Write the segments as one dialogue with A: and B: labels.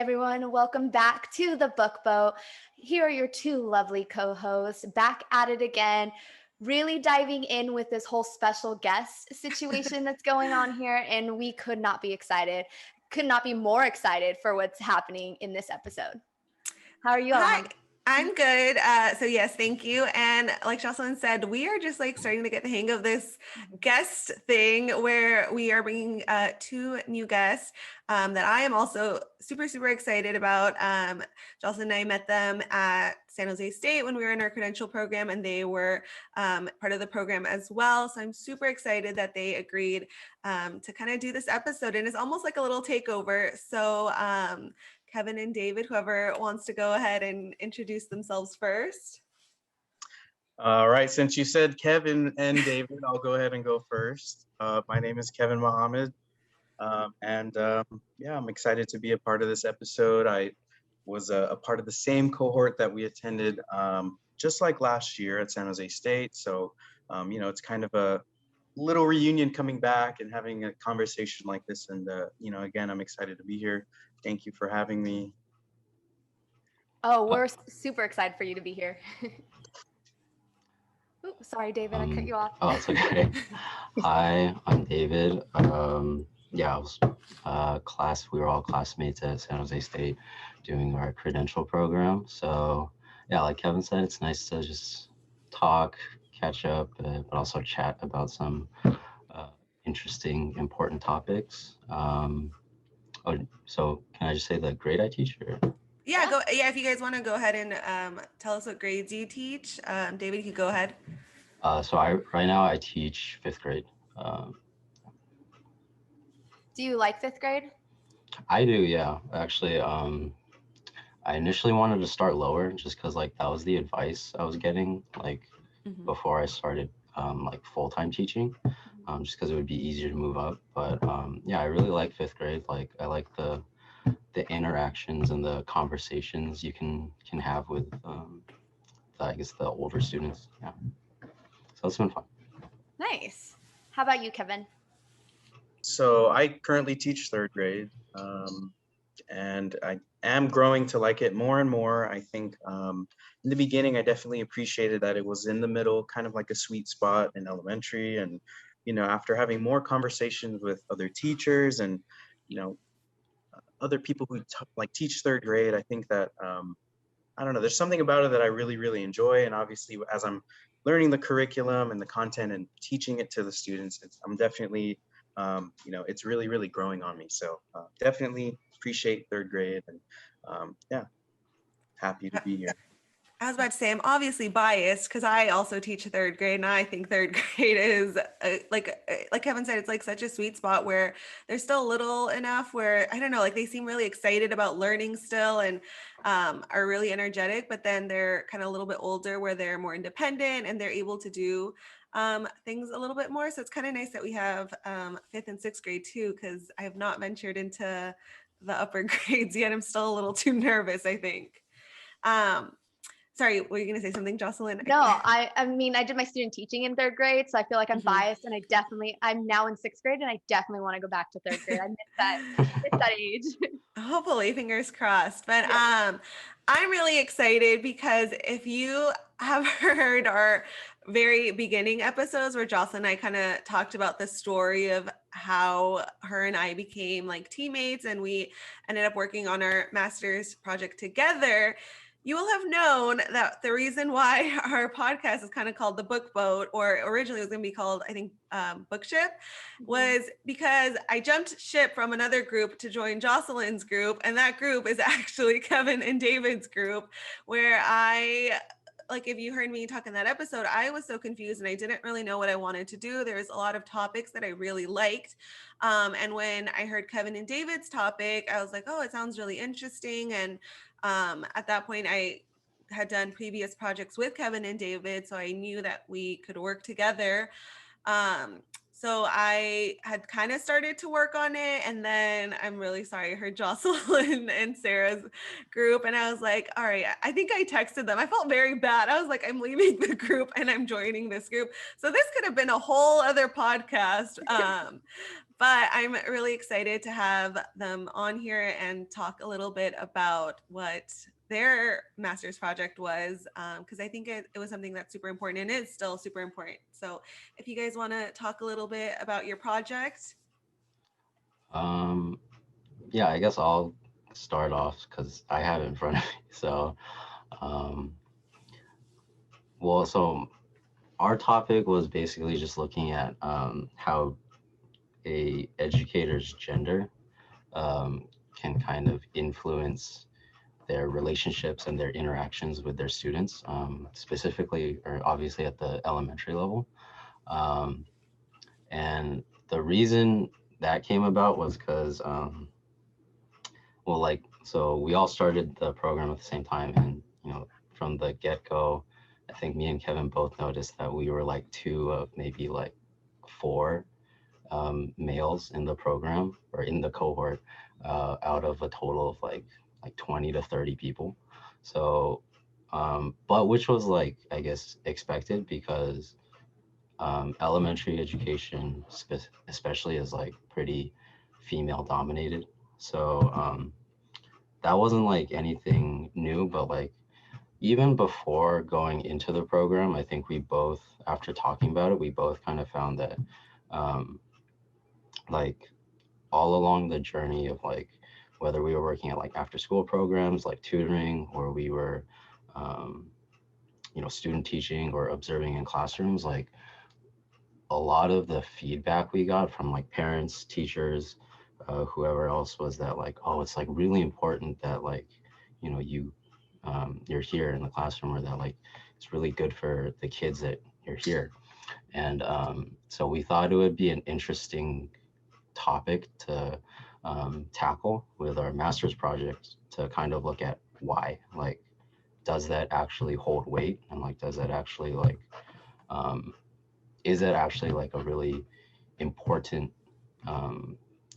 A: Everyone, welcome back to the Book Boat. Here are your two lovely co-hosts back at it again, really diving in with this whole special guest situation that's going on here, and we could not be more excited for what's happening in this episode. How are you all?
B: Hi, I'm good. So yes, thank you. And like Jocelyn said, we are just like starting to get the hang of this guest thing where we are bringing two new guests that I am also super excited about. Jocelyn and I met them at San Jose State when we were in our credential program, and they were part of the program as well. So I'm super excited that they agreed to kind of do this episode, and it's almost like a little takeover. So Kevin and David, whoever wants to go ahead and introduce themselves first.
C: All right, since you said Kevin and David, I'll go ahead and go first. My name is Kevin Mohammed, yeah, I'm excited to be a part of this episode. I was a part of the same cohort that we attended just like last year at San Jose State. So, it's kind of a little reunion coming back and having a conversation like this. And, again, I'm excited to be here. Thank you for having me.
A: Oh, we're super excited for you to be here. Ooh, sorry, David, I cut you off.
D: Oh, it's okay. Hi, I'm David. Yeah, I was we were all classmates at San Jose State doing our credential program. So yeah, like Kevin said, it's nice to just talk, catch up, but also chat about some interesting, important topics. So can I just say the grade I teach?
B: Yeah, go. Yeah, if you guys want to go ahead and tell us what grades you teach, David, you could go ahead.
D: So right now I teach 5th grade.
A: Do you like 5th grade?
D: I do, yeah. Actually, I initially wanted to start lower just because like that was the advice I was getting like before I started like full-time teaching, just because it would be easier to move up. But yeah, I really like 5th grade. Like I like the interactions and the conversations you can have with I guess the older students. Yeah, so it's been fun.
A: Nice. How about you, Kevin?
C: So I currently teach 3rd grade, and I am growing to like it more and more. I think in the beginning, I definitely appreciated that it was in the middle, kind of like a sweet spot in elementary. And, after having more conversations with other teachers and, other people who teach 3rd grade, I think that, I don't know, there's something about it that I really enjoy. And obviously, as I'm learning the curriculum and the content and teaching it to the students, I'm definitely, it's really growing on me. So definitely appreciate 3rd grade, and yeah, happy to be here.
B: I was about to say, I'm obviously biased because I also teach 3rd grade, and I think 3rd grade is like Kevin said, it's like such a sweet spot where they're still little enough where, I don't know, like they seem really excited about learning still and are really energetic, but then they're kind of a little bit older where they're more independent and they're able to do things a little bit more. So it's kind of nice that we have 5th and 6th grade too, because I have not ventured into the upper grades yet. I'm still a little too nervous, I think. Sorry, were you going to say something, Jocelyn?
A: No, I mean, I did my student teaching in 3rd grade, so I feel like I'm biased, and I'm now in 6th grade, and I definitely want to go back to 3rd grade. I miss that age.
B: Hopefully, fingers crossed. But yeah. I'm really excited because if you have heard our very beginning episodes where Jocelyn and I kind of talked about the story of how her and I became like teammates and we ended up working on our master's project together, you will have known that the reason why our podcast is kind of called The Book Boat, or originally it was going to be called, I think, Book Ship, was because I jumped ship from another group to join Jocelyn's group. And that group is actually Kevin and David's group, where like if you heard me talk in that episode, I was so confused and I didn't really know what I wanted to do. There was a lot of topics that I really liked. And when I heard Kevin and David's topic, I was like, oh, it sounds really interesting. And at that point, I had done previous projects with Kevin and David, so I knew that we could work together. So I had kind of started to work on it, and then I'm really sorry, I heard Jocelyn and Sarah's group, and I was like, all right, I think I texted them. I felt very bad. I was like, I'm leaving the group and I'm joining this group. So this could have been a whole other podcast. But I'm really excited to have them on here and talk a little bit about what their master's project was, because I think it was something that's super important and is still super important. So if you guys want to talk a little bit about your project.
D: Um, yeah, I guess I'll start off because I have it in front of me. So, um, so our topic was basically just looking at how a educator's gender can kind of influence their relationships and their interactions with their students, specifically or obviously at the elementary level. Um, and the reason that came about was because, so we all started the program at the same time, and from the get-go, I think me and Kevin both noticed that we were like two of maybe like four males in the program or in the cohort out of a total of like 20 to 30 people. So, but which was like, I guess, expected because elementary education, especially, is like pretty female dominated. So that wasn't like anything new, but like even before going into the program, I think we both, after talking about it, we both kind of found that um, like all along the journey of like whether we were working at like after school programs like tutoring or we were um, student teaching or observing in classrooms, like a lot of the feedback we got from like parents, teachers, whoever else was that like, oh, it's like really important that like you you're here in the classroom, or that like it's really good for the kids that you're here. And so we thought it would be an interesting topic to tackle with our master's project, to kind of look at why, like, does that actually hold weight, and like does that actually like um, is it actually like a really important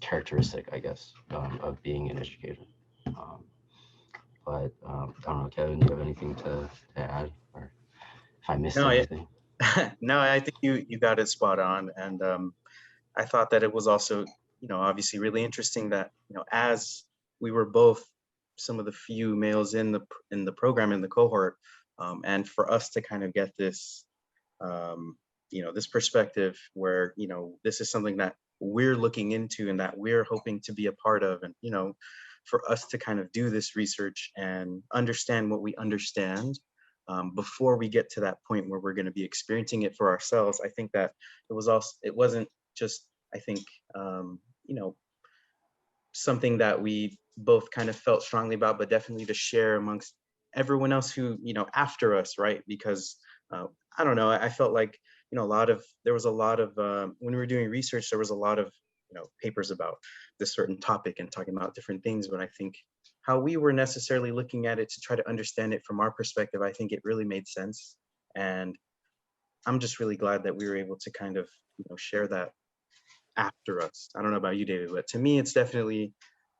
D: characteristic, I guess, of being an educator. um, I don't know, Kevin, do you have anything to add, or if I missed
C: No,
D: anything?
C: no, I think you got it spot on, and I thought that it was also, obviously really interesting that, as we were both some of the few males in the program, in the cohort, and for us to kind of get this, um, this perspective where, this is something that we're looking into and that we're hoping to be a part of, and for us to kind of do this research and understand what we understand, before we get to that point where we're going to be experiencing it for ourselves. I think that it wasn't just, I think, um, you know, something that we both kind of felt strongly about, but definitely to share amongst everyone else who, after us, right? Because I don't know, I felt like, there was a lot of, when we were doing research, there was a lot of, papers about this certain topic and talking about different things. But I think how we were necessarily looking at it to try to understand it from our perspective, I think it really made sense. And I'm just really glad that we were able to kind of, share that after us. I don't know about you, David, but to me, it's definitely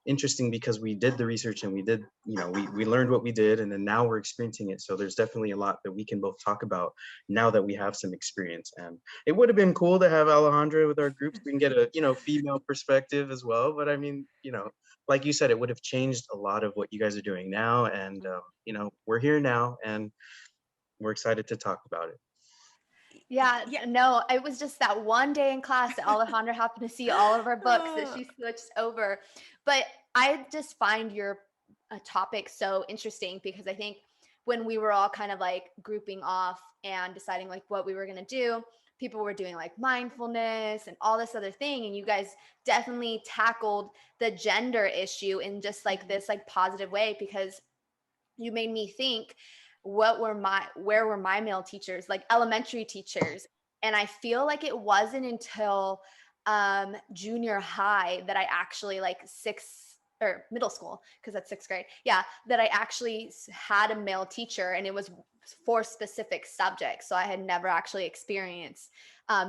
C: interesting because we did the research and we did, we learned what we did, and then now we're experiencing it. So there's definitely a lot that we can both talk about now that we have some experience. And it would have been cool to have Alejandra with our group so we can get a, female perspective as well. But I mean, like you said, it would have changed a lot of what you guys are doing now. And, we're here now and we're excited to talk about it.
A: Yeah,
B: Yeah.
A: no, it was just that one day in class that Alejandra happened to see all of our books that she switched over. But I just find your topic so interesting because I think when we were all kind of like grouping off and deciding like what we were going to do, people were doing like mindfulness and all this other thing. And you guys definitely tackled the gender issue in just like this like positive way, because you made me think, where were my male teachers, like elementary teachers? And I feel like it wasn't until junior high that I actually, like or middle school, because that's 6th grade. Yeah, that I actually had a male teacher, and it was for specific subjects. So I had never actually experienced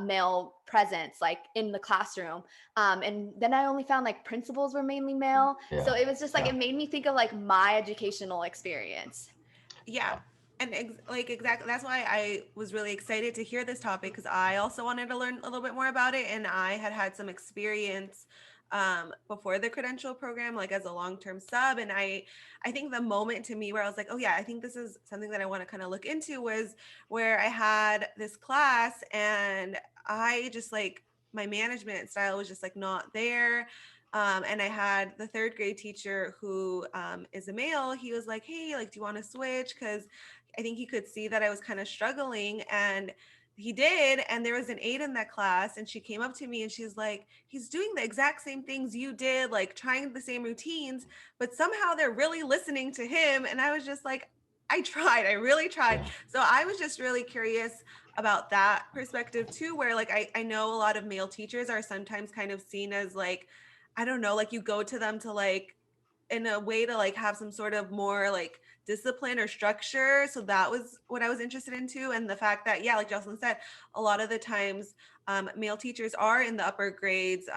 A: male presence like in the classroom. And then I only found like principals were mainly male. So
D: Yeah.
A: it was just like,
D: Yeah.
A: it made me think of like my educational experience.
B: Yeah. And like exactly, that's why I was really excited to hear this topic, because I also wanted to learn a little bit more about it, and I had some experience before the credential program, like as a long-term sub. And I think the moment to me where I was like, oh yeah, I think this is something that I want to kind of look into, was where I had this class, and I just like, my management style was just like not there. And I had the 3rd grade teacher who is a male. He was like, hey, like, do you want to switch? Because I think he could see that I was kind of struggling, and he did. And there was an 8 in that class, and she came up to me and she's like, he's doing the exact same things you did, like trying the same routines, but somehow they're really listening to him. And I was just like, I really tried.
D: Yeah.
B: So I was just really curious about that perspective too, where like I know a lot of male teachers are sometimes kind of seen as like, I don't know, like you go to them to like, in a way to like have some sort of more like discipline or structure. So that was what I was interested in too. And the fact that, yeah, like Jocelyn said, a lot of the times male teachers are in the upper grades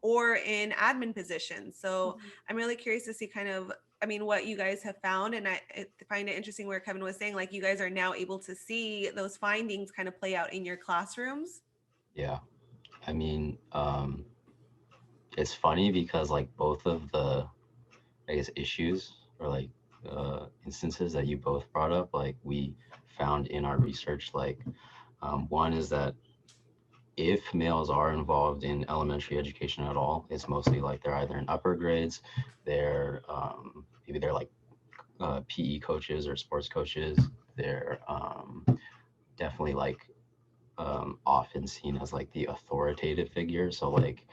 B: or in admin positions. So I'm really curious to see kind of, I mean, what you guys have found. And I find it interesting where Kevin was saying, like, you guys are now able to see those findings kind of play out in your classrooms.
D: Yeah. I mean, it's funny because like both of the, I guess, issues or like instances that you both brought up, like we found in our research, like one is that if males are involved in elementary education at all, it's mostly like they're either in upper grades, they're maybe they're like PE coaches or sports coaches. They're definitely like often seen as like the authoritative figure. So like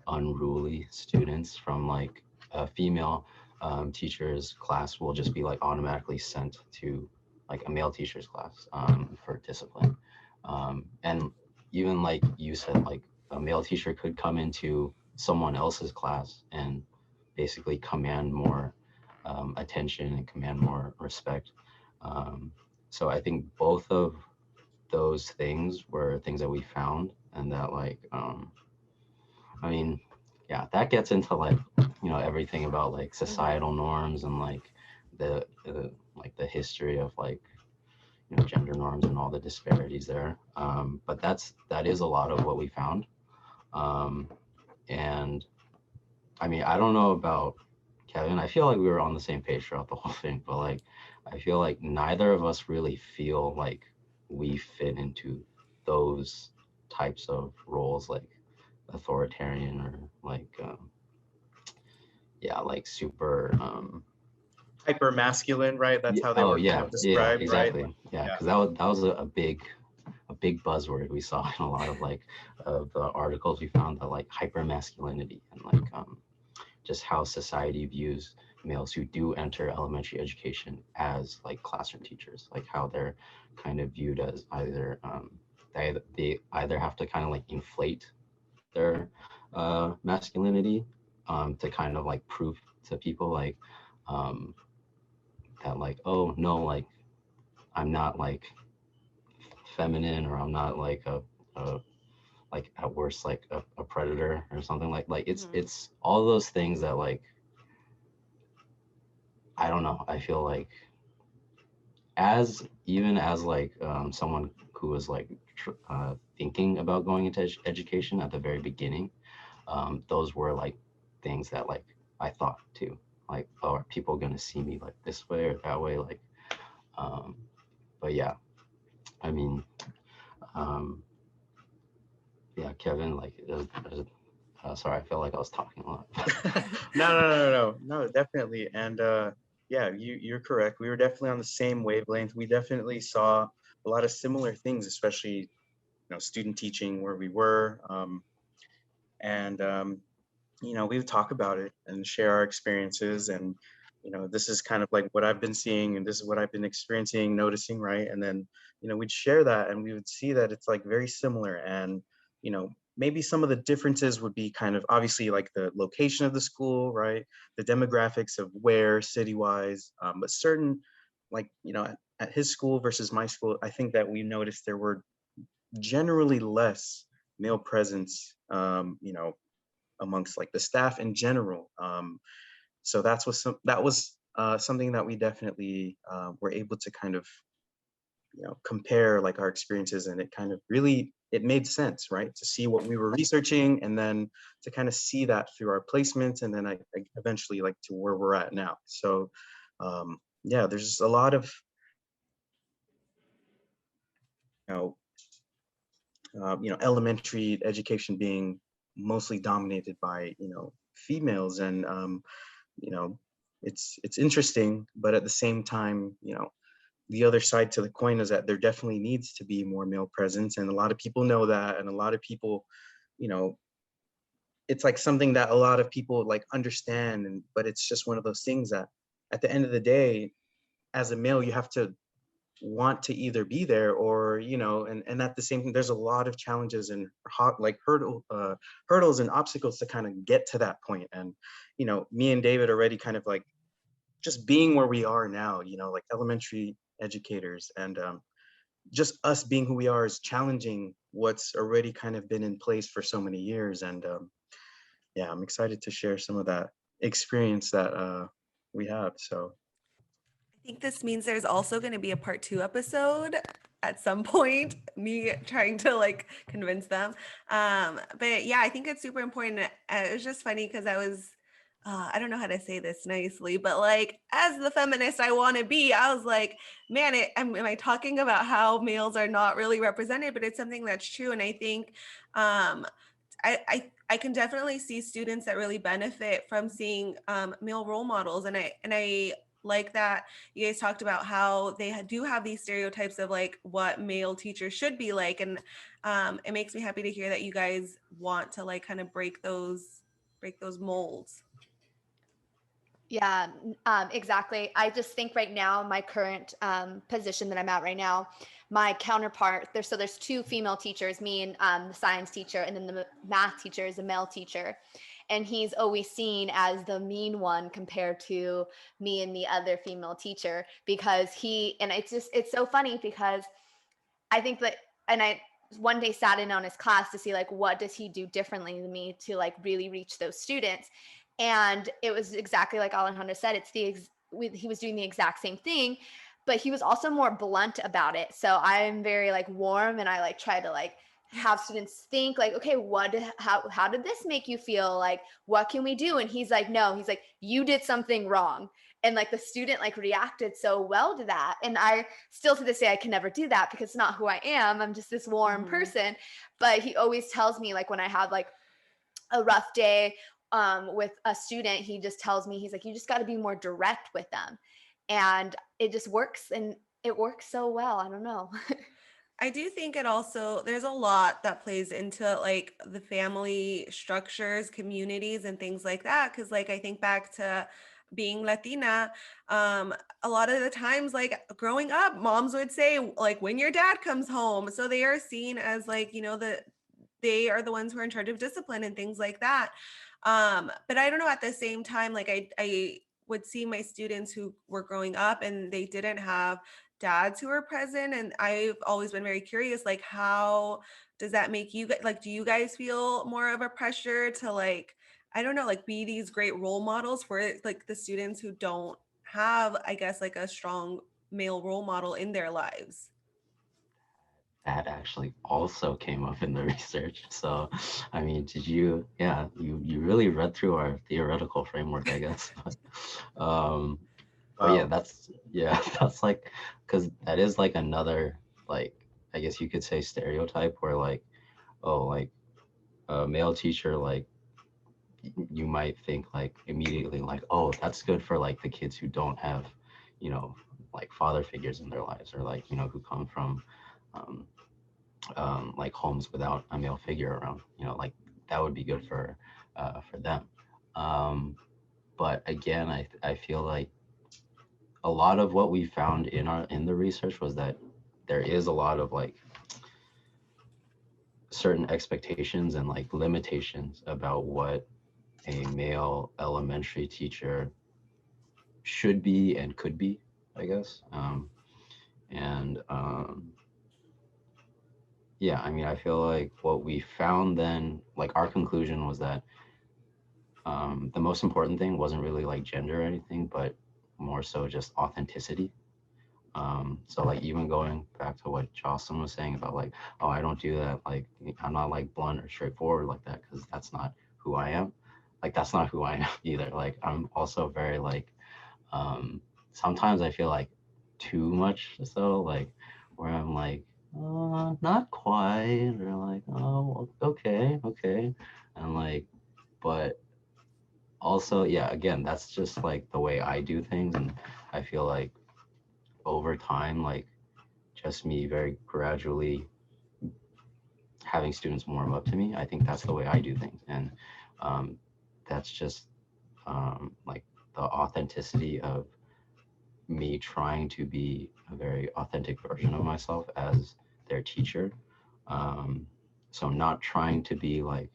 D: unruly students from like a female teacher's class will just be like automatically sent to like a male teacher's class for discipline. And even like you said, like a male teacher could come into someone else's class and basically command more attention and command more respect. So I think both of those things were things that we found, and that like I mean, yeah, that gets into like, you know, everything about like societal norms and like the like the history of like, you know, gender norms and all the disparities there. But that is a lot of what we found. Um, and I mean, I don't know about Kevin. I feel like we were on the same page throughout the whole thing, but like, I feel like neither of us really feel like we fit into those types of roles, like authoritarian or like yeah, like super
C: Hyper masculine, right? That's how they
D: oh
C: were kind
D: yeah,
C: of
D: yeah,
C: described, right?
D: exactly. Yeah,
C: Yeah.
D: because that was a big buzzword we saw in a lot of like of the articles we found, that like hyper masculinity and like just how society views males who do enter elementary education as like classroom teachers, like how they're kind of viewed as either they either have to kind of like inflate their masculinity to kind of like prove to people like um, that like, oh no, like I'm not like feminine, or I'm not like a like at worst like a predator or something, like it's all those things that like I don't know, I feel like as even as like someone who was like thinking about going into education at the very beginning, those were like things that like I thought too, like, oh, are people gonna see me like this way or that way, like but yeah, I mean yeah, Kevin, like sorry, I feel like I was talking a lot.
C: No, definitely. And yeah, you're correct. We were definitely on the same wavelength. We definitely saw a lot of similar things, especially, you know, student teaching where we were. And you know, we would talk about it and share our experiences. And, you know, this is kind of like what I've been seeing and this is what I've been experiencing, noticing, right? And then, you know, we'd share that and we would see that it's like very similar. And, you know, maybe some of the differences would be kind of obviously like the location of the school, right? The demographics of where city-wise, but certain, like, at his school versus my school, I think that we noticed there were generally less male presence, amongst like the staff in general. So that was something that we definitely were able to kind of compare like our experiences, and it kind of really, it made sense, right, to see what we were researching, and then to kind of see that through our placements, and then I eventually like to where we're at now. So yeah, there's just a lot of you know elementary education being mostly dominated by females, and you know it's interesting, but at the same time, the other side to the coin is that there definitely needs to be more male presence, and a lot of people know that, and a lot of people, you know it's like something that a lot of people like understand, and but it's just one of those things that at the end of the day, as a male, you have to want to either be there, or and at the same time, there's a lot of challenges and like hurdles and obstacles to kind of get to that point. And me and David already kind of like just being where we are now, like elementary educators, and just us being who we are is challenging what's already kind of been in place for so many years. And yeah, I'm excited to share some of that experience that we have. So
B: I think this means there's also going to be a part 2 episode at some point, me trying to like convince them. But yeah, I think it's super important. It was just funny because I don't know how to say this nicely, but like as the feminist I want to be, I was like, man, am I talking about how males are not really represented? But it's something that's true. And I think I can definitely see students that really benefit from seeing male role models. And I like that you guys talked about how they do have these stereotypes of like what male teachers should be like. And it makes me happy to hear that you guys want to like kind of break those molds.
A: Yeah, exactly. I just think right now, my current position that I'm at right now, my counterpart, there's two female teachers, me and the science teacher, and then the math teacher is a male teacher. And he's always seen as the mean one compared to me and the other female teacher, because and it's so funny because I think that, and I one day sat in on his class to see like what does he do differently than me to like really reach those students. And it was exactly like Alejandro said, he was doing the exact same thing, but he was also more blunt about it. So I'm very like warm, and I like try to like have students think like, okay, how did this make you feel? Like, what can we do? And he's like, no, he's like, you did something wrong. And like the student like reacted so well to that. And I still to this day, I can never do that because it's not who I am. I'm just this warm person. But he always tells me like when I have like a rough day with a student, he just tells me, he's like, you just got to be more direct with them. And it just works, and it works so well. I don't know.
B: I do think there's a lot that plays into like the family structures, communities, and things like that. Cause like I think back to being Latina, a lot of the times, like growing up, moms would say, like, when your dad comes home. So they are seen as like, they are the ones who are in charge of discipline and things like that. But I don't know, at the same time, like I would see my students who were growing up and they didn't have dads who are present, and I've always been very curious, like, how does that make you like, do you guys feel more of a pressure to like, I don't know, like be these great role models for like the students who don't have, I guess, like a strong male role model in their lives?
D: That actually also came up in the research. So, I mean, you really read through our theoretical framework, I guess. um, but yeah,
C: wow.
D: that's like, because that is like another, like, I guess you could say stereotype where like, oh, like a male teacher, like you might think like immediately like, oh, that's good for like the kids who don't have, you know, like father figures in their lives, or like, who come from um, like homes without a male figure around, like that would be good for them. But again, I feel like a lot of what we found in the research was that there is a lot of like certain expectations and like limitations about what a male elementary teacher should be and could be, I guess. And yeah, I mean, I feel like what we found then, like our conclusion was that the most important thing wasn't really like gender or anything, but more so just authenticity. So like even going back to what Jocelyn was saying about like, oh, I don't do that. Like I'm not like blunt or straightforward like that because that's not who I am. Like that's not who I am either. Like I'm also very like, sometimes I feel like too much so like where I'm like, not quite or like, oh, okay, okay. And like, but also, yeah, again, that's just like the way I do things. And I feel like over time, like just me very gradually having students warm up to me, I think that's the way I do things. And um, that's just like the authenticity of me trying to be a very authentic version of myself as their teacher. Um, so not trying to be like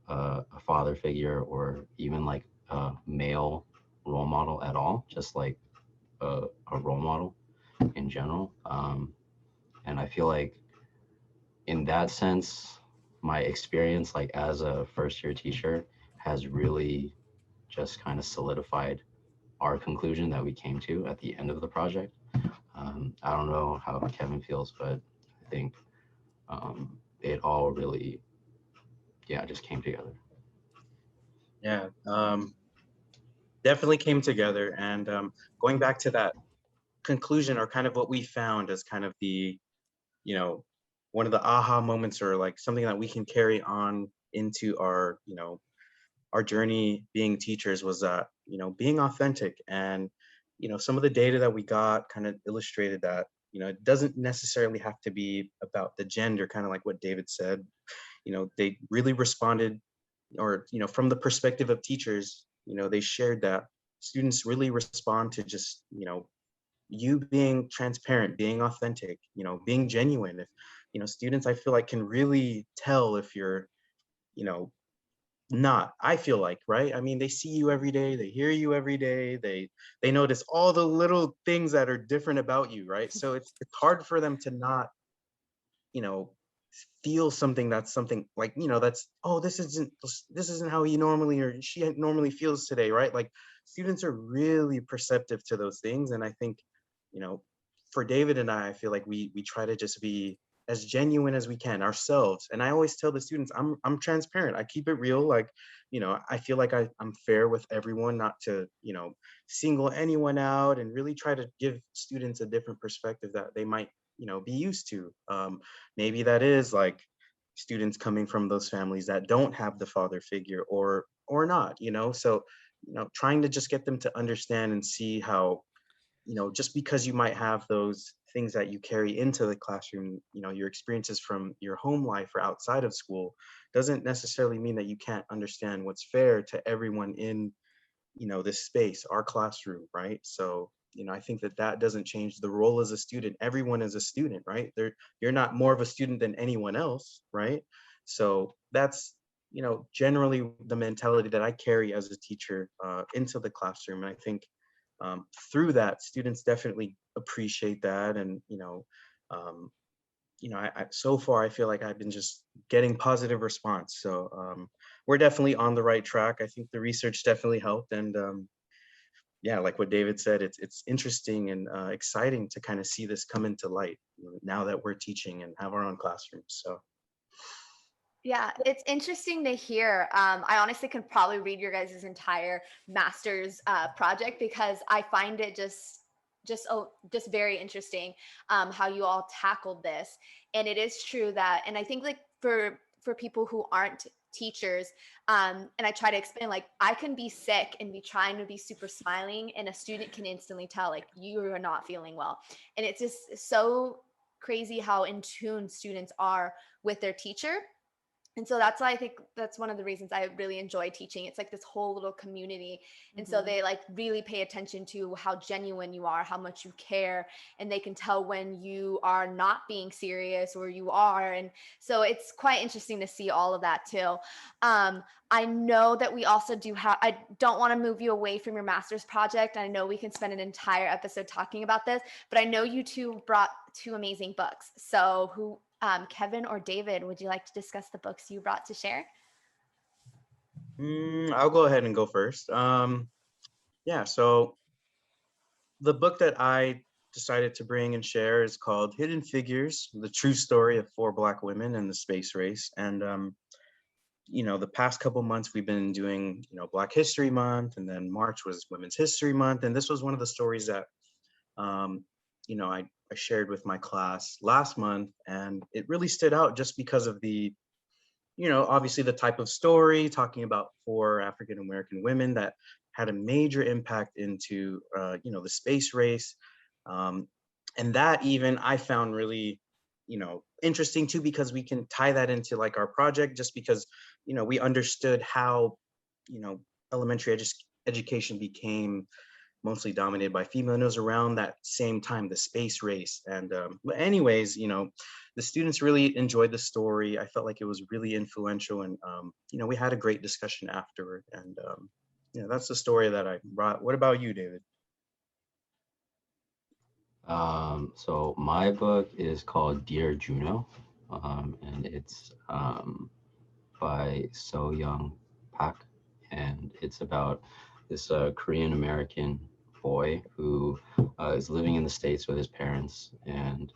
D: a father figure or even like a male role model at all, just like a role model in general. And I feel like in that sense, my experience like as a first year teacher has really just kind of solidified our conclusion that we came to at the end of the project. I don't know how Kevin feels, but I think it all really, yeah, just came together.
C: Yeah, definitely came together. And going back to that conclusion, or kind of what we found as kind of the, you know, one of the aha moments, or like something that we can carry on into our, our journey being teachers, was that, being authentic. And some of the data that we got kind of illustrated that, it doesn't necessarily have to be about the gender, kind of like what David said. They really responded, or from the perspective of teachers, they shared that students really respond to just, you being transparent, being authentic, being genuine. If students, I feel like, can really tell if you're, you know not, I feel like, right? I mean, they see you every day, they hear you every day, they notice all the little things that are different about you, right? So it's hard for them to not, you know feel something, that's something like, that's, oh, this isn't how he normally or she normally feels today, right? Like, students are really perceptive to those things. And I think, you know for David and I feel like we try to just be as genuine as we can ourselves. And I always tell the students, I'm transparent, I keep it real. Like, I feel like I'm fair with everyone, not to, single anyone out, and really try to give students a different perspective that they might, be used to. Maybe that is like students coming from those families that don't have the father figure, or not, so, trying to just get them to understand and see how, just because you might have those things that you carry into the classroom, your experiences from your home life or outside of school, doesn't necessarily mean that you can't understand what's fair to everyone in, this space, our classroom, right? So, I think that that doesn't change the role as a student. Everyone is a student, right? You're not more of a student than anyone else, right? So that's, generally the mentality that I carry as a teacher into the classroom. And I think through that, students definitely appreciate that. And, um, so far, I feel like I've been just getting positive response. So we're definitely on the right track. I think the research definitely helped. And yeah, like what David said, it's interesting and exciting to kind of see this come into light, now that we're teaching and have our own classrooms. So
A: Yeah, it's interesting to hear. I honestly could probably read your guys' entire master's project, because I find it just very interesting how you all tackled this. And it is true that, and I think like for people who aren't teachers, and I try to explain, like, I can be sick and be trying to be super smiling, and a student can instantly tell like you are not feeling well. And it's just so crazy how in tune students are with their teacher. And so that's why I think that's one of the reasons I really enjoy teaching. It's like this whole little community. And so they like really pay attention to how genuine you are, how much you care, and they can tell when you are not being serious or you are. And so it's quite interesting to see all of that too. I know that we also do have, I don't want to move you away from your master's project. I know we can spend an entire episode talking about this, but I know you two brought two amazing books. So Kevin or David, would you like to discuss the books you brought to share?
C: I'll go ahead and go first. Yeah, so the book that I decided to bring and share is called Hidden Figures: The True Story of Four Black Women in the Space Race. And the past couple months we've been doing, Black History Month, and then March was Women's History Month, and this was one of the stories that I shared with my class last month, and it really stood out just because of the obviously the type of story, talking about four African American women that had a major impact into, the space race. Um, and that even I found really, interesting too, because we can tie that into like our project, just because, we understood how, you know, elementary education became mostly dominated by female. And it was around that same time, the space race. And but anyways, the students really enjoyed the story. I felt like it was really influential, and we had a great discussion afterward. And that's the story that I brought. What about you, David?
D: So my book is called Dear Juno, and it's by So Young Pak, and it's about this Korean American boy who is living in the States with his parents, and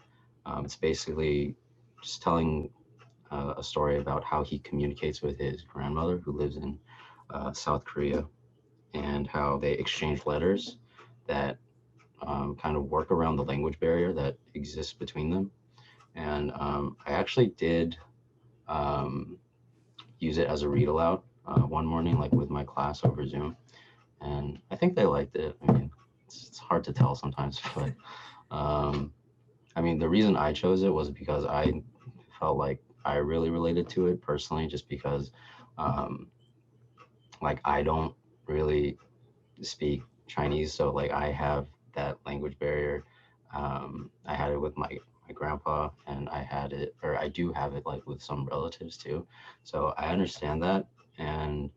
D: it's basically just telling a story about how he communicates with his grandmother who lives in South Korea, and how they exchange letters that kind of work around the language barrier that exists between them. And I actually did use it as a read aloud one morning, like with my class over Zoom, and I think they liked it. I mean, it's hard to tell sometimes, but I mean, the reason I chose it was because I felt like I really related to it personally, just because um, like I don't really speak Chinese, so like I have that language barrier. I had it with my grandpa, and I had it, or I do have it, like with some relatives too. So I understand that, and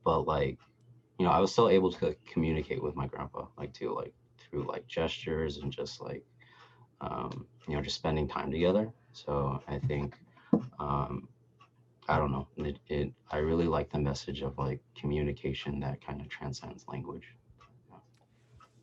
D: but like I was still able to communicate with my grandpa, like too, like through like gestures and just like just spending time together. So I think um, I don't know, I really like the message of like communication that kind of transcends language.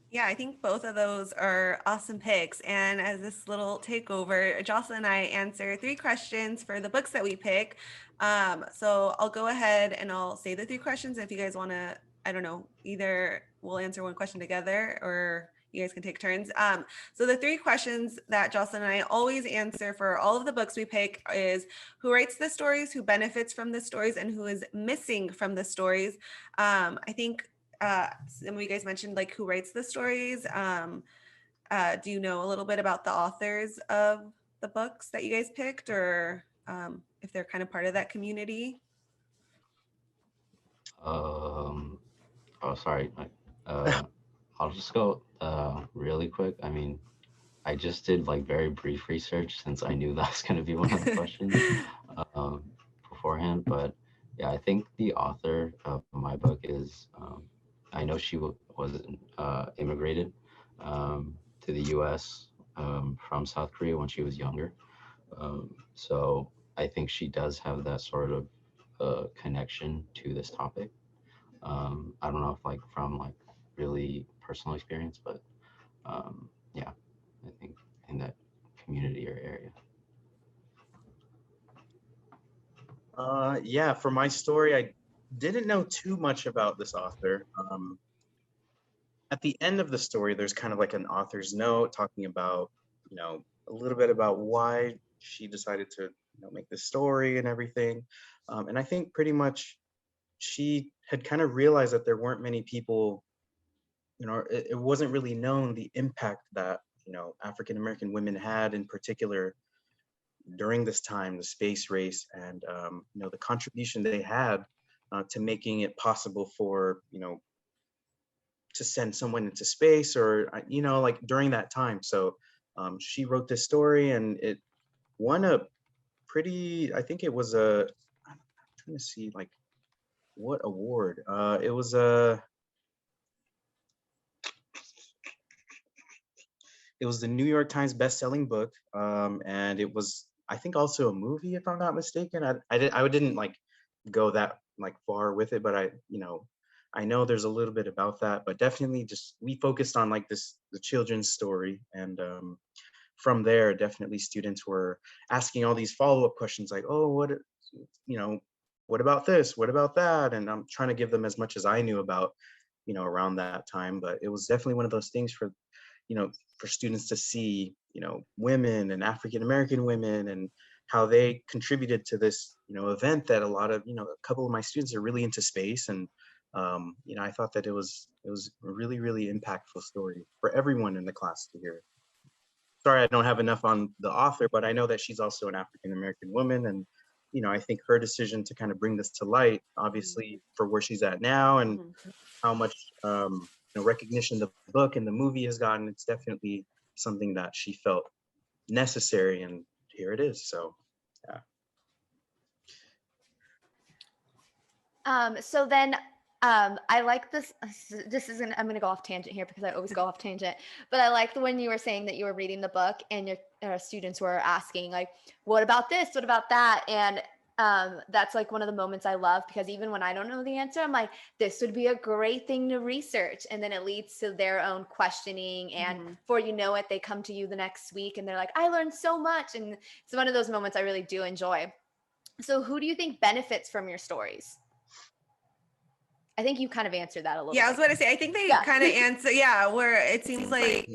B: Yeah, I think both of those are awesome picks. And as this little takeover, Jocelyn and I answer 3 questions for the books that we pick. So I'll go ahead and I'll say the 3 questions. If you guys want to, I don't know, either we'll answer one question together or you guys can take turns. So the 3 questions that Jocelyn and I always answer for all of the books we pick is who writes the stories, who benefits from the stories, and who is missing from the stories. I think some of you guys mentioned like who writes the stories. Do you know a little bit about the authors of the books that you guys picked, or if they're kind of part of that community?
D: Um, oh, sorry. I'll just go really quick. I mean, I just did like very brief research since I knew that was going to be one of the questions um, beforehand. But yeah, I think the author of my book is, I know she was immigrated to the US from South Korea when she was younger. So I think she does have that sort of connection to this topic. I don't know if like from like really personal experience, but yeah, I think in that community or area.
C: Yeah, for my story, I didn't know too much about this author. At the end of the story, there's kind of like an author's note talking about, a little bit about why she decided to, make this story and everything. And I think pretty much she had kind of realized that there weren't many people, it wasn't really known the impact that, African American women had in particular, during this time, the space race, and the contribution they had to making it possible for to send someone into space, or like during that time. So she wrote this story, and it won a pretty, I think it was a, I'm trying to see like what award. It was the New York Times best-selling book, and it was, I think, also a movie, if I'm not mistaken. I didn't like go that like far with it, but I know there's a little bit about that, but definitely just we focused on like the children's story, and from there, definitely students were asking all these follow-up questions like, oh, you know, what about this? What about that? And I'm trying to give them as much as I knew about, around that time. But it was definitely one of those things for, for students to see, women and African American women, and how they contributed to this, event that a lot of, a couple of my students are really into space. And, I thought that it was a really, really impactful story for everyone in the class to hear. Sorry, I don't have enough on the author, but I know that she's also an African American woman, and I think her decision to kind of bring this to light, obviously, for where she's at now, and how much recognition the book and the movie has gotten, it's definitely something that she felt necessary, and here it is. So, yeah.
A: So then I like this. I'm gonna go off tangent here because I always go off tangent. But I liked when you were saying that you were reading the book and your students were asking like, "What about this? What about that?" And that's like one of the moments I love, because even when I don't know the answer, I'm like, this would be a great thing to research, and then it leads to their own questioning, and before you know it, they come to you the next week and they're like, I learned so much. And it's one of those moments I really do enjoy. So who do you think benefits from your stories? I think you kind of answered that a little bit.
B: Yeah, I was about to say, I think they kind of answer, where it seems like,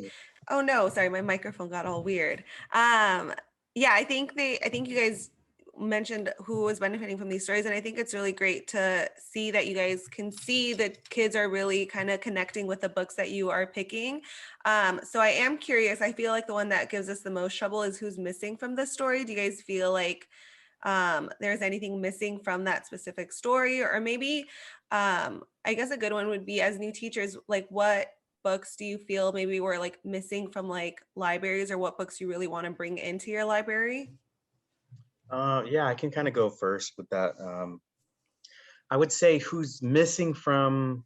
B: oh no, sorry, my microphone got all weird. Yeah, I think you guys mentioned who was benefiting from these stories, and I think it's really great to see that you guys can see that kids are really kind of connecting with the books that you are picking. So I am curious, I feel like the one that gives us the most trouble is who's missing from the story. Do you guys feel like there's anything missing from that specific story? Or maybe I guess a good one would be, as new teachers, like what books do you feel maybe were like missing from like libraries, or what books you really want to bring into your library?
C: Yeah, I can kind of go first with that. I would say who's missing from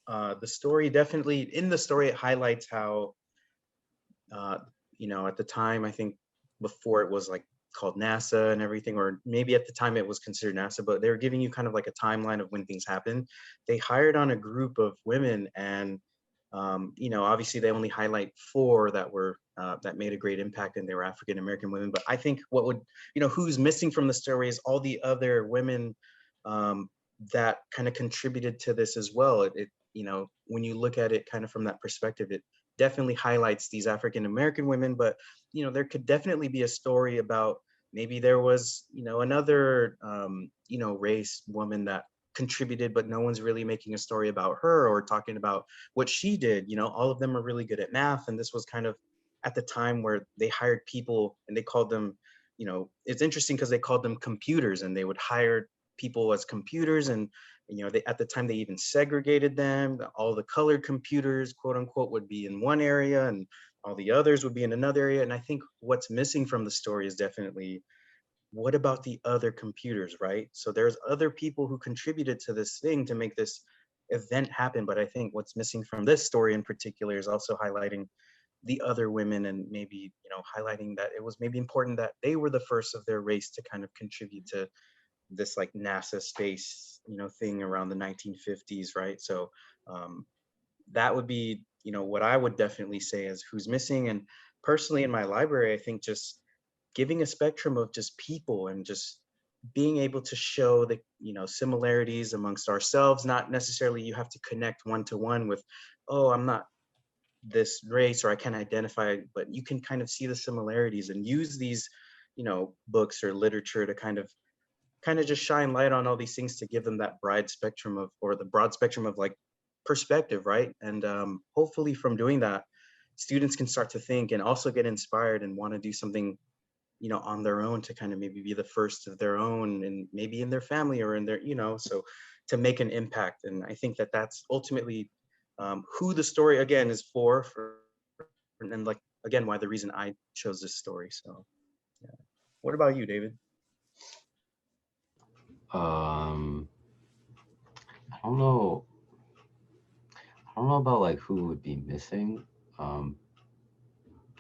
C: the story. Definitely in the story, it highlights how, at the time, I think before it was like called NASA and everything, or maybe at the time it was considered NASA, but they were giving you kind of like a timeline of when things happened. They hired on a group of women, and obviously they only highlight 4 that were that made a great impact, and they were African American women. But I think what would, who's missing from the story is all the other women that kind of contributed to this as well. When you look at it kind of from that perspective, it definitely highlights these African American women. But there could definitely be a story about maybe there was another race woman that contributed, but no one's really making a story about her or talking about what she did. All of them are really good at math, and this was kind of at the time where they hired people, and they called them, it's interesting because they called them computers, and they would hire people as computers. And they, at the time, they even segregated them. All the colored computers, quote unquote, would be in one area, and all the others would be in another area. And I think what's missing from the story is definitely, what about the other computers, right? So there's other people who contributed to this thing to make this event happen. But I think what's missing from this story in particular is also highlighting the other women, and maybe highlighting that it was maybe important that they were the first of their race to kind of contribute to this like NASA space thing around the 1950s, right? So that would be what I would definitely say is who's missing. And personally in my library, I think just giving a spectrum of just people, and just being able to show the similarities amongst ourselves. Not necessarily you have to connect one to one with, oh, I'm not this race, or I can't identify, but you can kind of see the similarities and use these books or literature to kind of just shine light on all these things, to give them that broad spectrum of like perspective, right? And hopefully from doing that, students can start to think and also get inspired and want to do something on their own to kind of maybe be the first of their own, and maybe in their family or in their, so to make an impact. And I think that that's ultimately who the story again is for, and like, again, why the reason I chose this story. So yeah. What about you, David?
D: Um, I don't know. I don't know about like who would be missing, um,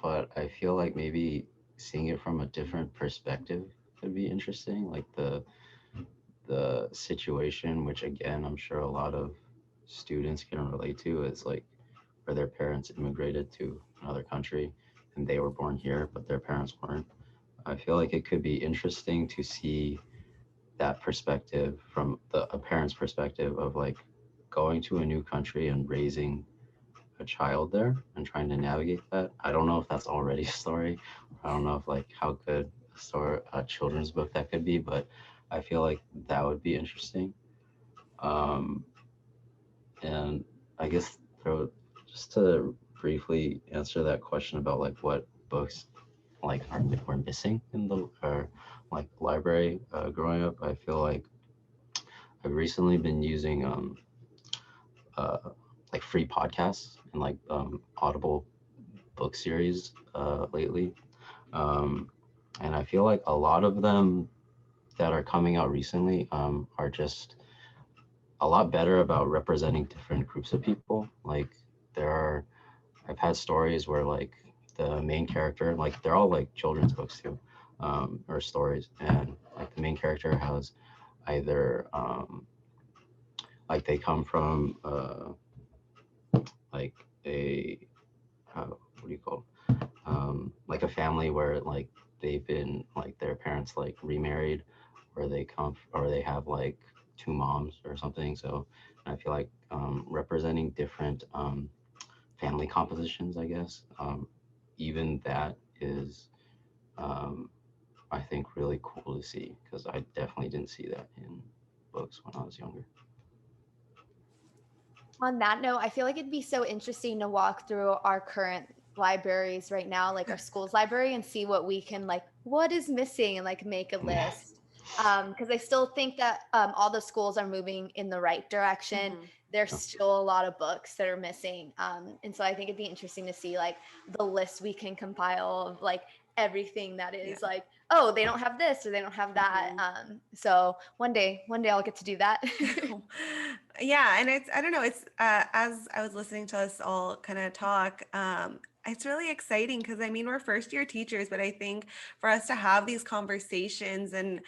D: but I feel like maybe seeing it from a different perspective could be interesting. Like the situation, which again I'm sure a lot of students can relate to, is like where their parents immigrated to another country and they were born here, but their parents weren't. I feel like it could be interesting to see that perspective from a parent's perspective of like going to a new country and raising a child there and trying to navigate that. I don't know if that's already a story. I don't know if like how good a story, a children's book that could be, but I feel like that would be interesting. Um, and I guess just to briefly answer that question about like what books like were missing in the or like library growing up, I feel like I've recently been using uh, like free podcasts and like Audible book series lately. Um, and I feel like a lot of them that are coming out recently are just a lot better about representing different groups of people. Like there are, I've had stories where like the main character, like they're all like children's books too, or stories, and like the main character has either like they come from like a what do you call like a family where like they've been like their parents like remarried, or or they have like two moms or something. So I feel like representing different family compositions, I guess, even that is I think really cool to see, because I definitely didn't see that in books when I was younger.
A: On that note, I feel like it'd be so interesting to walk through our current libraries right now, like our school's library, and see what we can like, what is missing, and like make a list. Because I still think that all the schools are moving in the right direction. There's still a lot of books that are missing. And so I think it'd be interesting to see like the list we can compile of like everything that is like, oh, they don't have this or they don't have that. So one day I'll get to do that.
B: Yeah, and it's, I don't know, it's as I was listening to us all kind of talk, it's really exciting because I mean we're first year teachers, but I think for us to have these conversations, and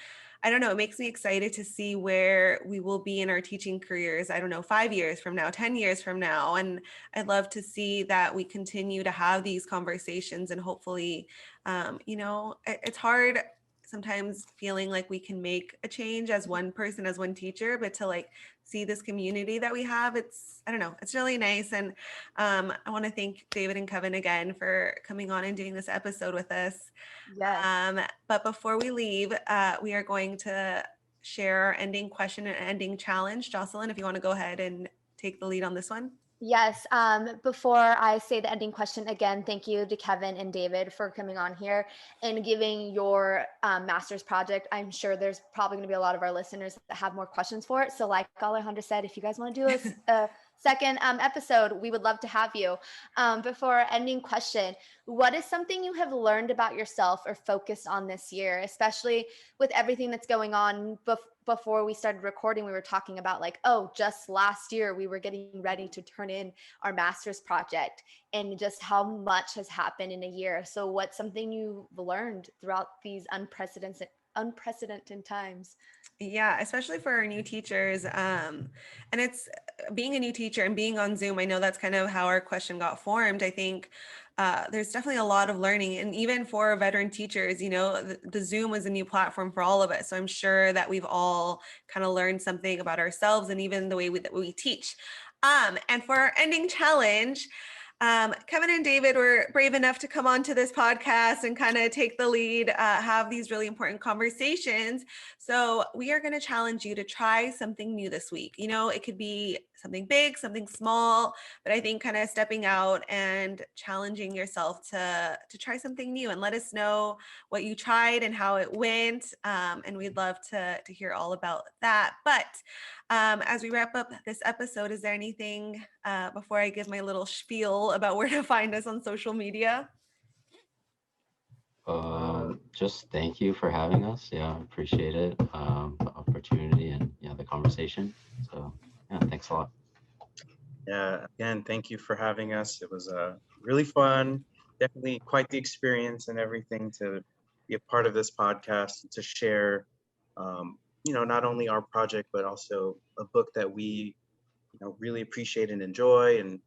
B: I don't know, it makes me excited to see where we will be in our teaching careers. I don't know, 5 years from now, 10 years from now, and I'd love to see that we continue to have these conversations, and hopefully, it's hard sometimes feeling like we can make a change as one person, as one teacher, but to like see this community that we have, it's, I don't know, it's really nice. And I want to thank David and Kevin again for coming on and doing this episode with us.
A: Yes.
B: But before we leave, we are going to share our ending question and ending challenge. Jocelyn, if you want to go ahead and take the lead on this one.
A: Yes. Before I say the ending question again, thank you to Kevin and David for coming on here and giving your master's project. I'm sure there's probably going to be a lot of our listeners that have more questions for it. So like Alejandra said, if you guys want to do a second episode, we would love to have you. Before our ending question, what is something you have learned about yourself or focused on this year, especially with everything that's going on? Before we started recording, we were talking about like, oh, just last year we were getting ready to turn in our master's project, and just how much has happened in a year. So what's something you've learned throughout these unprecedented times?
B: Yeah, especially for our new teachers. And it's being a new teacher and being on Zoom. I know that's kind of how our question got formed. I think there's definitely a lot of learning. And even for veteran teachers, the Zoom was a new platform for all of us. So I'm sure that we've all kind of learned something about ourselves and even the way that we teach. And for our ending challenge, Kevin and David were brave enough to come onto this podcast and kind of take the lead, have these really important conversations. So we are going to challenge you to try something new this week. It could be something big, something small, but I think kind of stepping out and challenging yourself to try something new, and let us know what you tried and how it went. And we'd love to hear all about that. But as we wrap up this episode, is there anything before I give my little spiel about where to find us on social media?
D: Just thank you for having us. Yeah, I appreciate it. The opportunity and the conversation. So yeah, thanks a lot.
C: Yeah, again, thank you for having us. It was really fun, definitely quite the experience and everything to be a part of this podcast and to share, not only our project but also a book that we, really appreciate and enjoy, and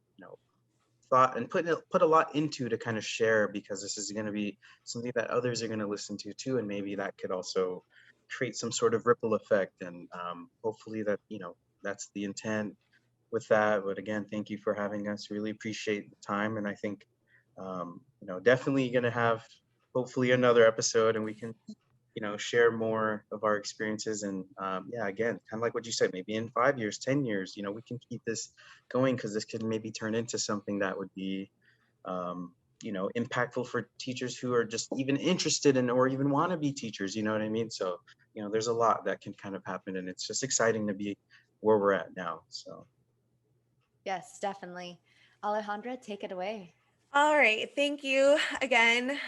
C: thought and put a lot into to kind of share, because this is going to be something that others are going to listen to too, and maybe that could also create some sort of ripple effect, and hopefully that that's the intent with that. But again, thank you for having us. Really appreciate the time, and I think definitely going to have hopefully another episode, and we can share more of our experiences. And yeah, again, kind of like what you said, maybe in 5 years, 10 years, we can keep this going, because this could maybe turn into something that would be impactful for teachers who are just even interested in or even want to be teachers. You know what I mean? So there's a lot that can kind of happen, and it's just exciting to be where we're at now. So
A: Yes, definitely. Alejandra, take it away.
B: All right. Thank you again.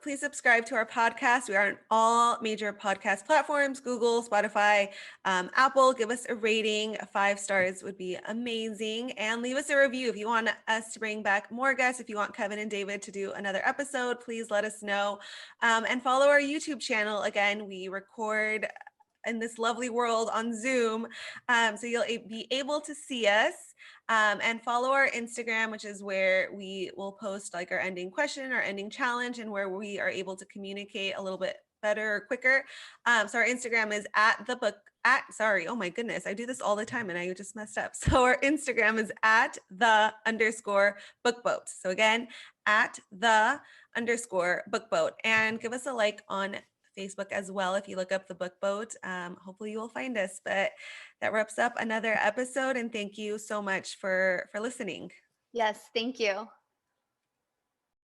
B: Please subscribe to our podcast. We are on all major podcast platforms: Google, Spotify, Apple. Give us a rating. 5 stars would be amazing. And leave us a review. If you want us to bring back more guests, if you want Kevin and David to do another episode, please let us know. And follow our YouTube channel. Again, we record in this lovely world on Zoom. So you'll be able to see us. And follow our Instagram, which is where we will post like our ending question, our ending challenge, and where we are able to communicate a little bit better or quicker. So our Instagram is oh my goodness, I do this all the time and I just messed up. So our Instagram is @the_bookboat. So again, @the_bookboat, and give us a like on Facebook as well. If you look up the Book Boat, hopefully you will find us. But that wraps up another episode, and thank you so much for listening.
A: Yes, thank you.